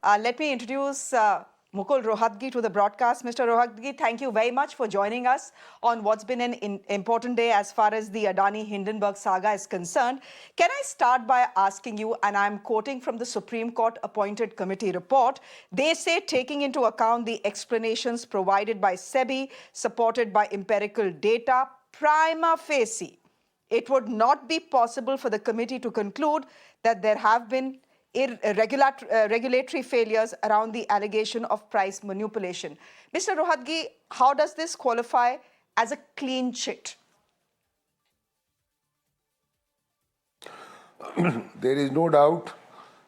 Let me introduce Mukul Rohatgi to the broadcast. Mr. Rohatgi, thank you very much for joining us on what's been an important day as far as the Adani-Hindenburg Saga is concerned. Can I start by asking you, and I'm quoting from the Supreme Court appointed committee report, they say taking into account the explanations provided by SEBI, supported by empirical data, prima facie, it would not be possible for the committee to conclude that there have been regulatory failures around the allegation of price manipulation. Mr. Rohatgi, how does this qualify as a clean chit? There is no doubt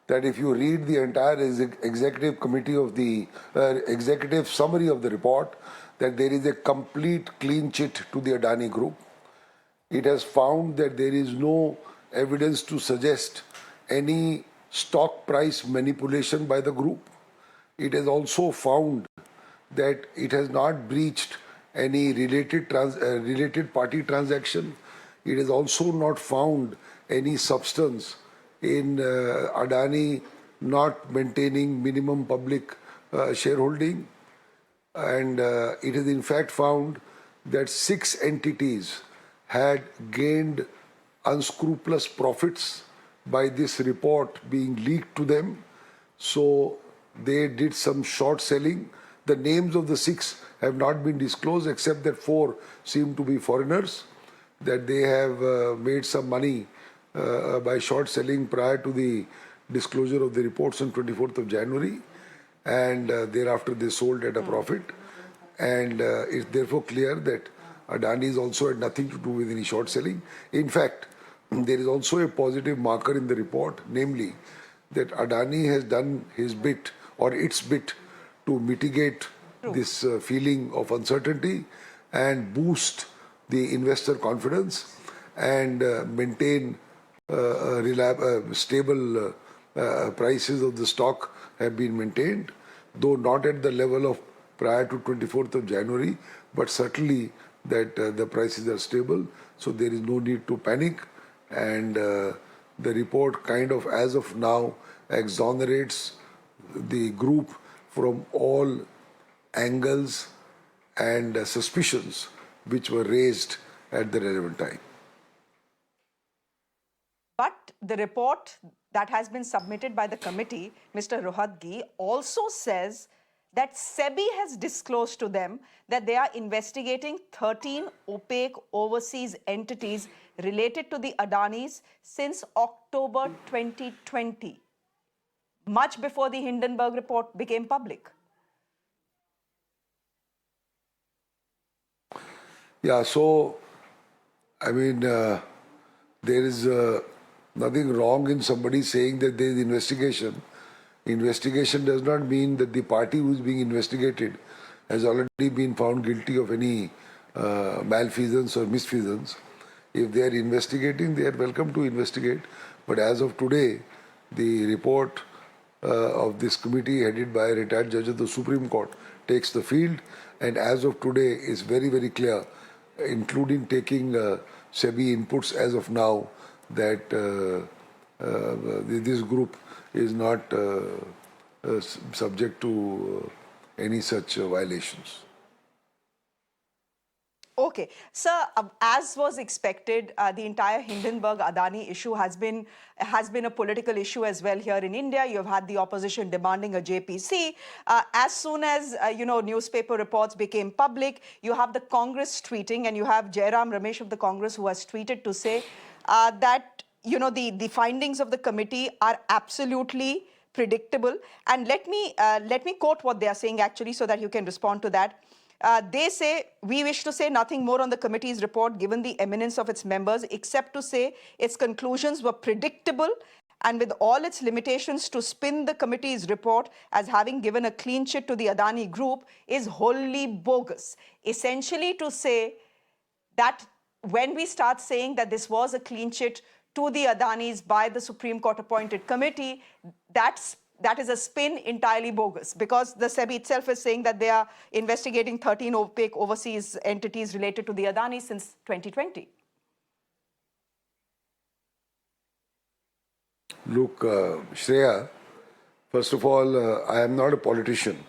that if you read the entire executive committee of the executive summary of the report, that there is a complete clean chit to the Adani Group. It has found that there is no evidence to suggest any stock price manipulation by the group. It has also found that it has not breached any related party transaction. It has also not found any substance in Adani not maintaining minimum public shareholding. And it has in fact found that 6 entities had gained unscrupulous profits by this report being leaked to them. So they did some short selling. The names of the 6 have not been disclosed, except that 4 seem to be foreigners, that they have made some money by short selling prior to the disclosure of the reports on 24th of January, and thereafter they sold at a profit. And it's therefore clear that Adani is also had nothing to do with any short selling. In fact, there is also a positive marker in the report, namely that Adani has done his bit or its bit to mitigate this feeling of uncertainty and boost the investor confidence and maintain stable prices of the stock have been maintained, though not at the level of prior to 24th of January, but certainly that the prices are stable, so there is no need to panic. And the report kind of, as of now, exonerates the group from all angles and suspicions which were raised at the relevant time. But the report that has been submitted by the committee, Mr. Rohatgi, also says that SEBI has disclosed to them that they are investigating 13 opaque overseas entities related to the Adanis since October 2020, much before the Hindenburg report became public. Yeah, so, I mean, there is nothing wrong in somebody saying that there is investigation. Investigation does not mean that the party who is being investigated has already been found guilty of any malfeasance or misfeasance. If they are investigating, they are welcome to investigate. But as of today, the report of this committee headed by a retired judge of the Supreme Court takes the field, and as of today is very, very clear, including taking SEBI inputs as of now, that this group is not subject to any such violations. Okay. Sir, as was expected, the entire Hindenburg-Adani issue has been a political issue as well here in India. You've had the opposition demanding a JPC. As soon as, newspaper reports became public, you have the Congress tweeting, and you have Jairam Ramesh of the Congress who has tweeted to say that, the findings of the committee are absolutely predictable. And let me quote what they are saying, actually, so that you can respond to that. They say, we wish to say nothing more on the committee's report given the eminence of its members, except to say its conclusions were predictable, and with all its limitations, to spin the committee's report as having given a clean chit to the Adani Group is wholly bogus. Essentially to say that when we start saying that this was a clean chit to the Adanis by the Supreme Court appointed committee, that is a spin entirely bogus, because the SEBI itself is saying that they are investigating 13 opaque overseas entities related to the Adani since 2020. Look, Shreya, First of all, I am not a politician,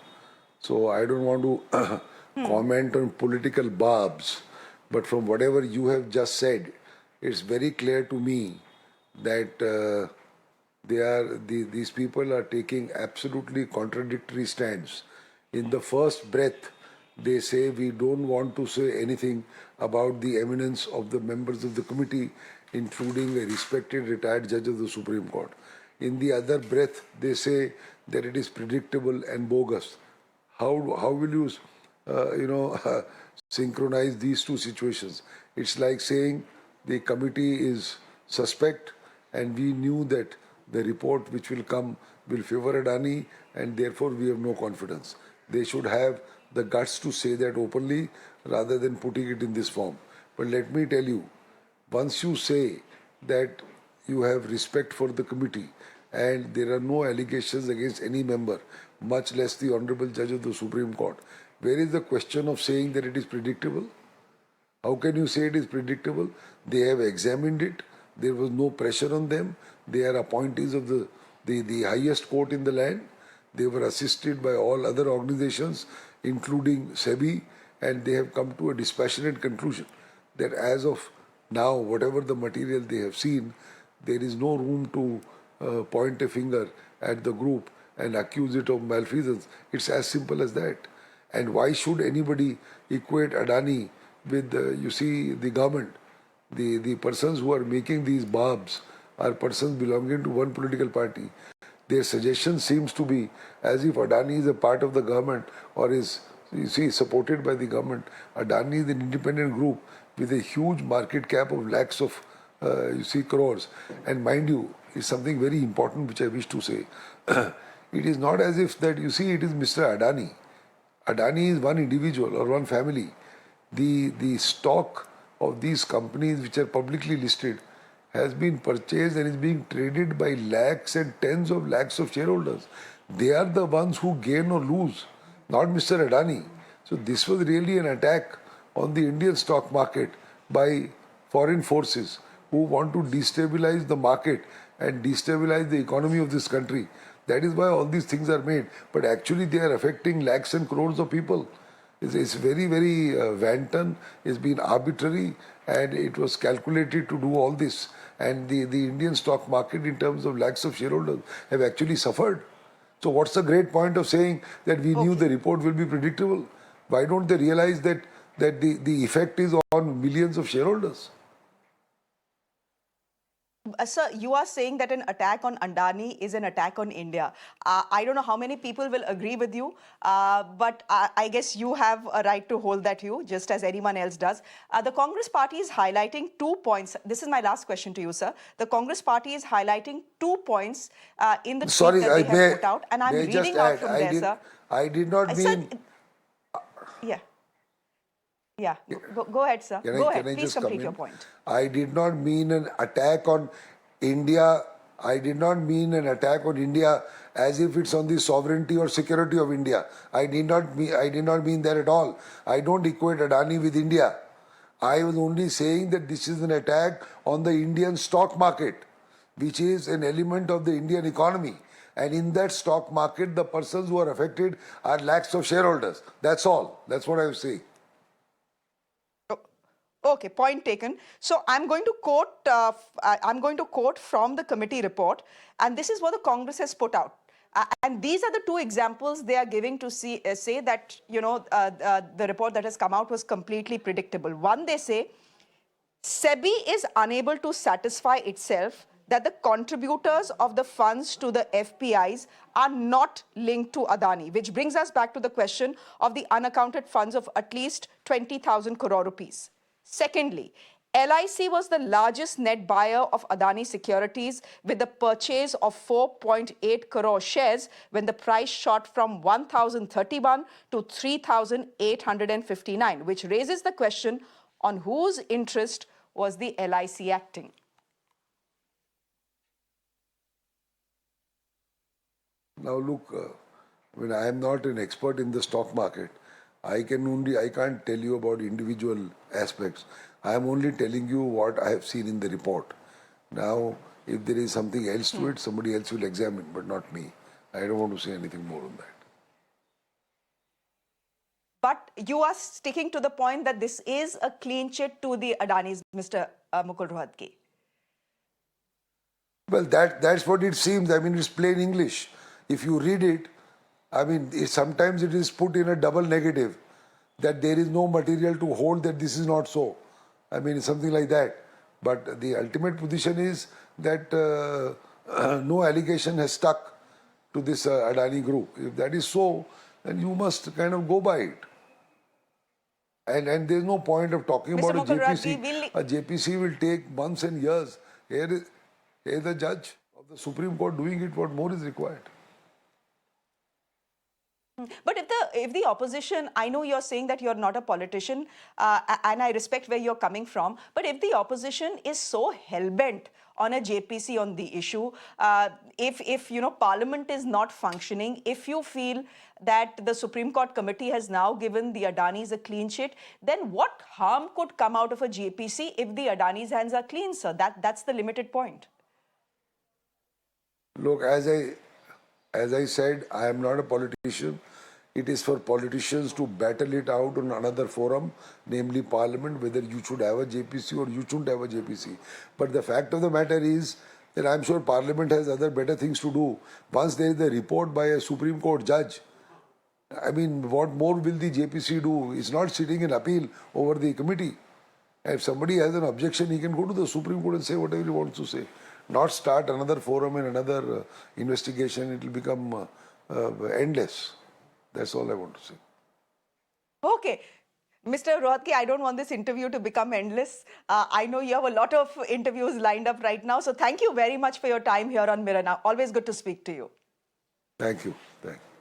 so I don't want to comment on political barbs. But from whatever you have just said, it's very clear to me that these people are taking absolutely contradictory stands. In the first breath, they say we don't want to say anything about the eminence of the members of the committee, including a respected retired judge of the Supreme Court. In the other breath, they say that it is predictable and bogus. How will you, synchronize these two situations? It's like saying the committee is suspect, and we knew that the report which will come will favor Adani, and therefore we have no confidence. They should have the guts to say that openly rather than putting it in this form. But let me tell you, once you say that you have respect for the committee and there are no allegations against any member, much less the Honorable Judge of the Supreme Court, where is the question of saying that it is predictable? How can you say it is predictable? They have examined it. There was no pressure on them. They are appointees of the highest court in the land. They were assisted by all other organizations, including SEBI, and they have come to a dispassionate conclusion that as of now, whatever the material they have seen, there is no room to point a finger at the group and accuse it of malfeasance. It's as simple as that. And why should anybody equate Adani with, the government? The persons who are making these barbs are persons belonging to one political party. Their suggestion seems to be as if Adani is a part of the government or is, supported by the government. Adani is an independent group with a huge market cap of lakhs of, crores. And mind you, is something very important which I wish to say. It is not as if that, it is Mr. Adani. Adani is one individual or one family. The stock of these companies which are publicly listed has been purchased and is being traded by lakhs and tens of lakhs of shareholders. They are the ones who gain or lose, not Mr. Adani. So this was really an attack on the Indian stock market by foreign forces who want to destabilize the market and destabilize the economy of this country. That is why all these things are made. But actually they are affecting lakhs and crores of people. It's very, very wanton, it's been arbitrary, and it was calculated to do all this. And the Indian stock market, in terms of lakhs of shareholders, have actually suffered. So what's the great point of saying that we knew the report will be predictable? Why don't they realize that the effect is on millions of shareholders? Sir, you are saying that an attack on Adani is an attack on India. I don't know how many people will agree with you, but I guess you have a right to hold that view, just as anyone else does. The Congress party is highlighting 2 points. This is my last question to you, sir. The Congress party is highlighting 2 points in the tweet that they have put out, and I'm reading out from there, sir. I did not mean... Yeah. Yeah, go ahead, sir. Go ahead. Please complete your point. I did not mean an attack on India. I did not mean an attack on India as if it's on the sovereignty or security of India. I did not mean that at all. I don't equate Adani with India. I was only saying that this is an attack on the Indian stock market, which is an element of the Indian economy. And in that stock market, the persons who are affected are lakhs of shareholders. That's all. That's what I was saying. Okay, point taken. So I'm going to quote from the committee report, and this is what the Congress has put out. And these are the 2 examples they are giving to say that the report that has come out was completely predictable. One, they say SEBI is unable to satisfy itself that the contributors of the funds to the FPIs are not linked to Adani, which brings us back to the question of the unaccounted funds of at least 20,000 crore rupees. Secondly, LIC was the largest net buyer of Adani securities with the purchase of 4.8 crore shares when the price shot from 1,031 to 3,859, which raises the question on whose interest was the LIC acting. Now look, I am not an expert in the stock market. I can't tell you about individual aspects. I am only telling you what I have seen in the report. Now, if there is something else to it, somebody else will examine, but not me. I don't want to say anything more on that. But you are sticking to the point that this is a clean chit to the Adanis, Mr. Mukul Rohatgi. Well, that's what it seems. I mean, it's plain English. If you read it, I mean, sometimes it is put in a double negative that there is no material to hold that this is not so. I mean, something like that. But the ultimate position is that no allegation has stuck to this Adani Group. If that is so, then you must kind of go by it. And there's no point of talking Mr. about a Mukul JPC. Rohatgi, A JPC will take months and years. Here is the judge of the Supreme Court doing it. What more is required? But if the opposition, I know you're saying that you're not a politician, and I respect where you're coming from, but if the opposition is so hell-bent on a JPC on the issue, if you know Parliament is not functioning, if you feel that the Supreme Court committee has now given the Adanis a clean sheet, then what harm could come out of a JPC if the Adanis' hands are clean, sir? That's the limited point. Look, as I said, I am not a politician. It is for politicians to battle it out on another forum, namely Parliament, whether you should have a JPC or you shouldn't have a JPC. But the fact of the matter is that I'm sure Parliament has other better things to do. Once there is a report by a Supreme Court judge, I mean, what more will the JPC do? It's not sitting in appeal over the committee. If somebody has an objection, he can go to the Supreme Court and say whatever he wants to say. Not start another forum and another investigation. It will become endless. That's all I want to say. Okay. Mr. Rohatgi, I don't want this interview to become endless. I know you have a lot of interviews lined up right now. So thank you very much for your time here on Mirror Now. Always good to speak to you. Thank you. Thank you.